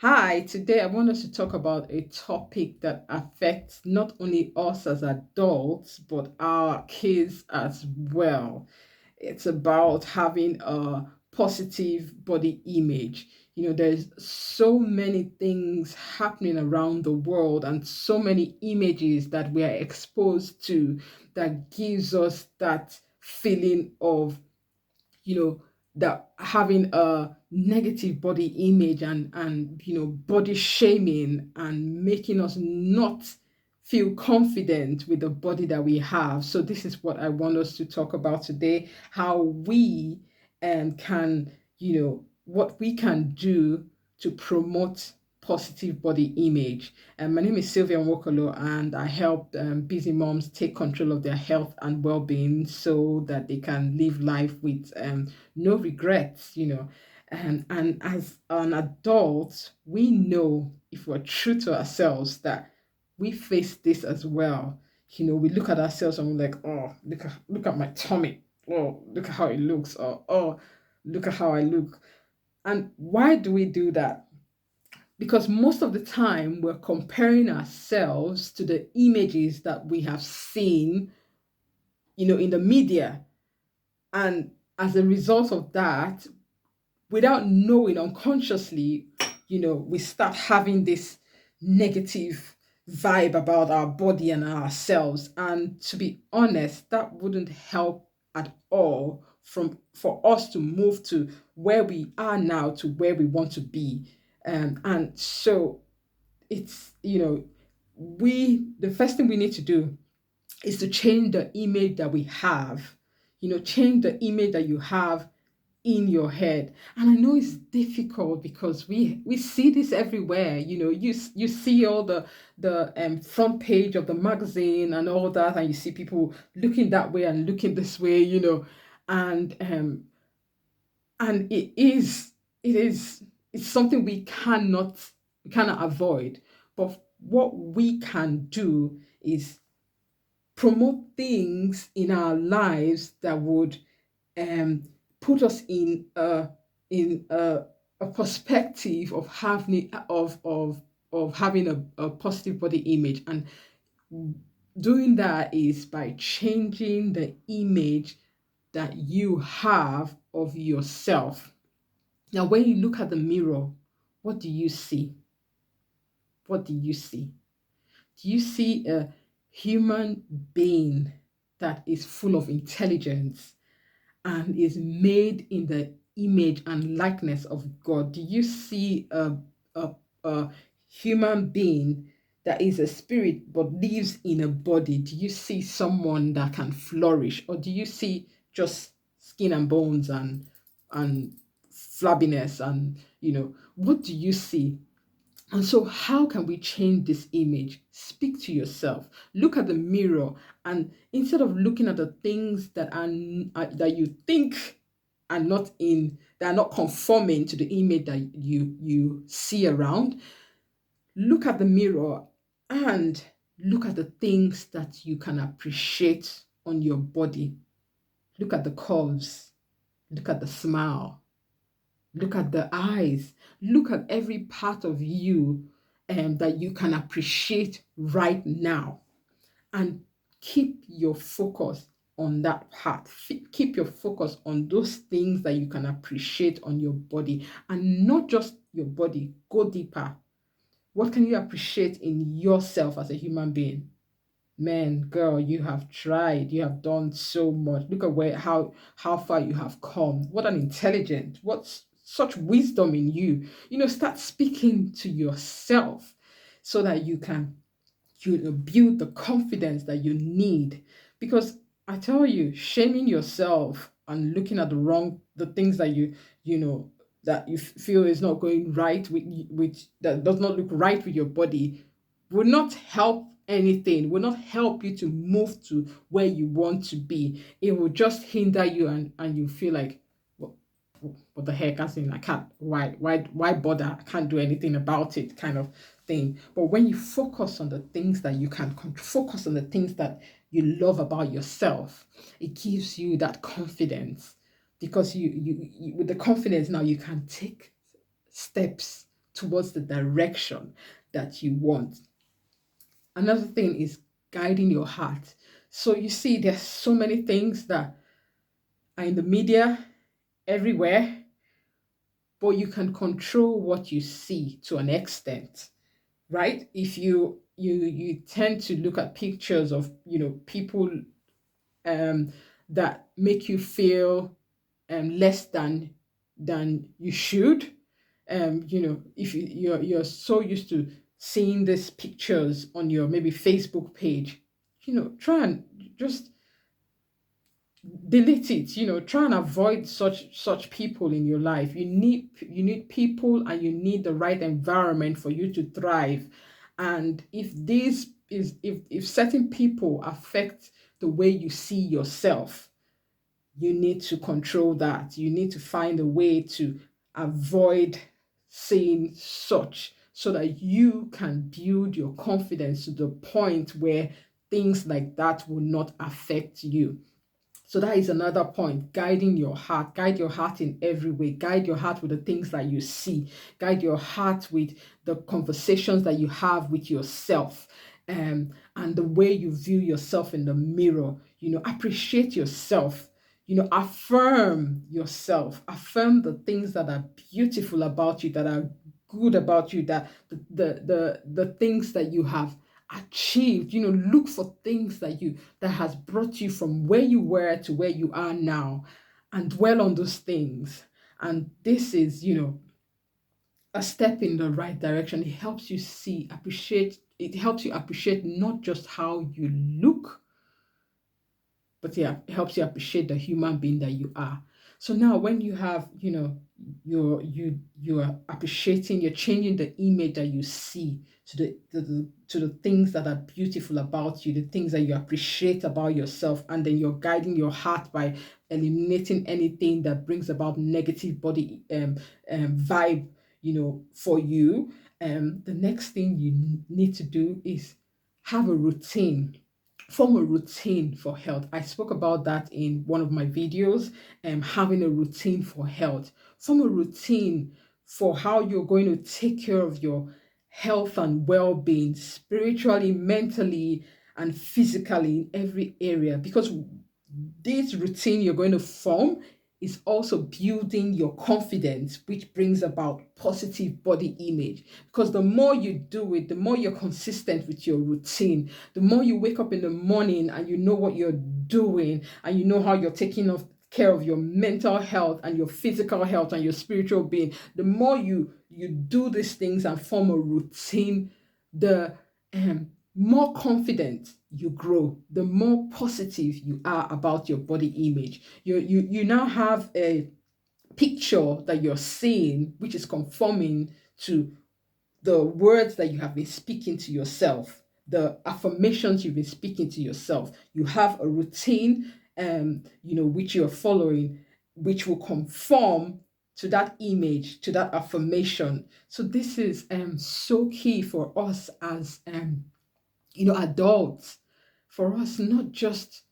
Hi, today I want us to talk about a topic that affects not only us as adults, but our kids as well. It's about having a positive body image. There's so many things happening around the world and so many images that we are exposed to that gives us that feeling of that having a negative body image and body shaming and making us not feel confident with the body that we have. So this is what I want us to talk about today: how we can what we can do to promote positive body image. And my name is Sylvia Nwokolo, and I help busy moms take control of their health and well-being so that they can live life with no regrets. And as an adult, we know, if we're true to ourselves, that we face this as well. We look at ourselves and we're like, oh, look at my tummy. Oh, look at how it looks. Or oh, look at how I look. And why do we do that? Because most of the time we're comparing ourselves to the images that we have seen, in the media. And as a result of that, without knowing, unconsciously, we start having this negative vibe about our body and ourselves. And to be honest, that wouldn't help at all for us to move to where we are now to where we want to be. And so it's, the first thing we need to do is to change the image that we have. Change the image that you have in your head. And I know it's difficult because we see this everywhere. You see all the front page of the magazine and all that, and you see people looking that way and looking this way. And it is it's something we cannot avoid. But what we can do is promote things in our lives that would um, put us in a perspective of having a positive body image. And doing that is by changing the image that you have of yourself. Now, when you look at the mirror, what do you see? What do you see? Do you see a human being that is full of intelligence and is made in the image and likeness of God? Do you see a human being that is a spirit but lives in a body? Do you see someone that can flourish, or do you see just skin and bones and flabbiness? And what do you see? And so, how can we change this image? Speak to yourself. Look at the mirror, and instead of looking at the things that you think are not conforming to the image that you see around, look at the mirror and look at the things that you can appreciate on your body. Look at the curves. Look at the smile. Look at the eyes. Look at every part of you that you can appreciate right now. And keep your focus on that part. Keep your focus on those things that you can appreciate on your body. And not just your body, go deeper. What can you appreciate in yourself as a human being? Man, girl, you have tried, you have done so much. Look at how far you have come. What an intelligent, what such wisdom in you. Start speaking to yourself so that you can build the confidence that you need. Because I tell you, shaming yourself and looking at the things that you know that you feel is not going right with that does not look right with your body will not help anything, will not help you to move to where you want to be. It will just hinder you, and you feel like, what the heck? I can't. Why bother? I can't do anything about it, kind of thing. But when you focus on the things that you can focus on the things that you love about yourself, it gives you that confidence. Because you with the confidence now, you can take steps towards the direction that you want. Another thing is guiding your heart. So you see, there's so many things that are in the media everywhere, but you can control what you see to an extent, right? If you tend to look at pictures of people um that make you feel less than you should, if you're so used to seeing these pictures on your maybe Facebook page, try and just delete it. Try and avoid such people in your life. You need people, and you need the right environment for you to thrive. And if certain people affect the way you see yourself, you need to control that. You need to find a way to avoid seeing such, so that you can build your confidence to the point where things like that will not affect you. So that is another point, guiding your heart. Guide your heart in every way. Guide your heart with the things that you see. Guide your heart with the conversations that you have with yourself, and the way you view yourself in the mirror. Appreciate yourself. Affirm yourself. Affirm the things that are beautiful about you, that are good about you, that the things that you have achieved. Look for things that has brought you from where you were to where you are now, and dwell on those things. And this is a step in the right direction. It helps you appreciate not just how you look, but yeah, it helps you appreciate the human being that you are. So now, when you have, you are appreciating, you're changing the image that you see to the things that are beautiful about you, the things that you appreciate about yourself, and then you're guiding your heart by eliminating anything that brings about negative body vibe, for you. The next thing you need to do is have a routine. Form a routine for health. I spoke about that in one of my videos. Having a routine for health. Form a routine for how you're going to take care of your health and well-being, spiritually, mentally, and physically, in every area. Because this routine you're going to form is also building your confidence, which brings about positive body image. Because the more you do it, the more you're consistent with your routine, the more you wake up in the morning and you know what you're doing, and you know how you're taking care of your mental health and your physical health and your spiritual being. The more you do these things and form a routine, the more confident you grow, the more positive you are about your body image. You now have a picture that you're seeing, which is conforming to the words that you have been speaking to yourself, the affirmations you've been speaking to yourself. You have a routine, which you're following, which will conform to that image, to that affirmation. So this is so key for us as adults, for us, not just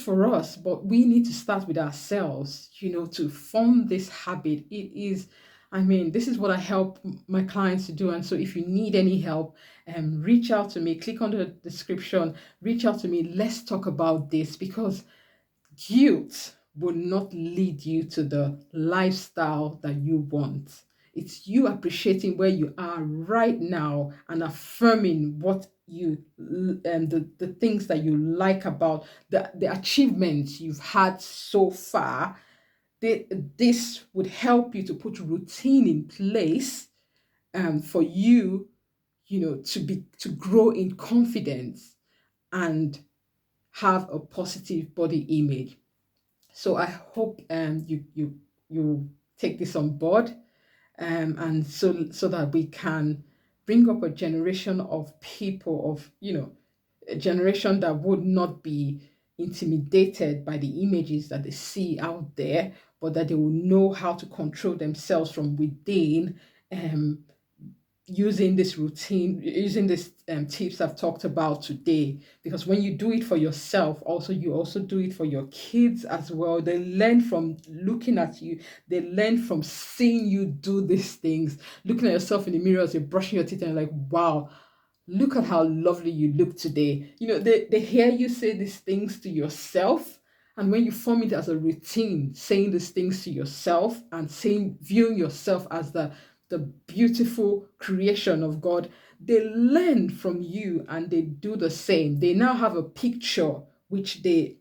for us, but we need to start with ourselves, to form this habit. This is what I help my clients to do. And so if you need any help, reach out to me, click on the description, reach out to me. Let's talk about this, because guilt will not lead you to the lifestyle that you want. It's you appreciating where you are right now and affirming what the things that you like about the achievements you've had so far. This would help you to put routine in place, for you, to grow in confidence and have a positive body image. So I hope you take this on board, and so that we can bring up a generation of people, a generation that would not be intimidated by the images that they see out there, but that they will know how to control themselves from within, um, using this routine, using this tips I've talked about today. Because when you do it for yourself, also you also do it for your kids as well. They learn from looking at you. They learn from seeing you do these things. Looking at yourself in the mirror as you're brushing your teeth and like, wow, look at how lovely you look today. They hear you say these things to yourself. And when you form it as a routine, saying these things to yourself and saying, viewing yourself as the beautiful creation of God, they learn from you and they do the same. They now have a picture which they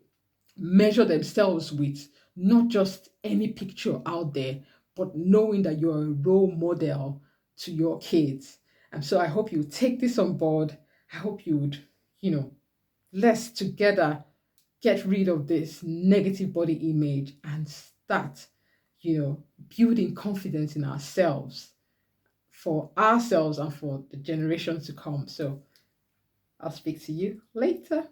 measure themselves with, not just any picture out there, but knowing that you're a role model to your kids. And so I hope you take this on board. I hope you would, you know, let's together get rid of this negative body image and start, building confidence in ourselves for ourselves and for the generations to come. So I'll speak to you later.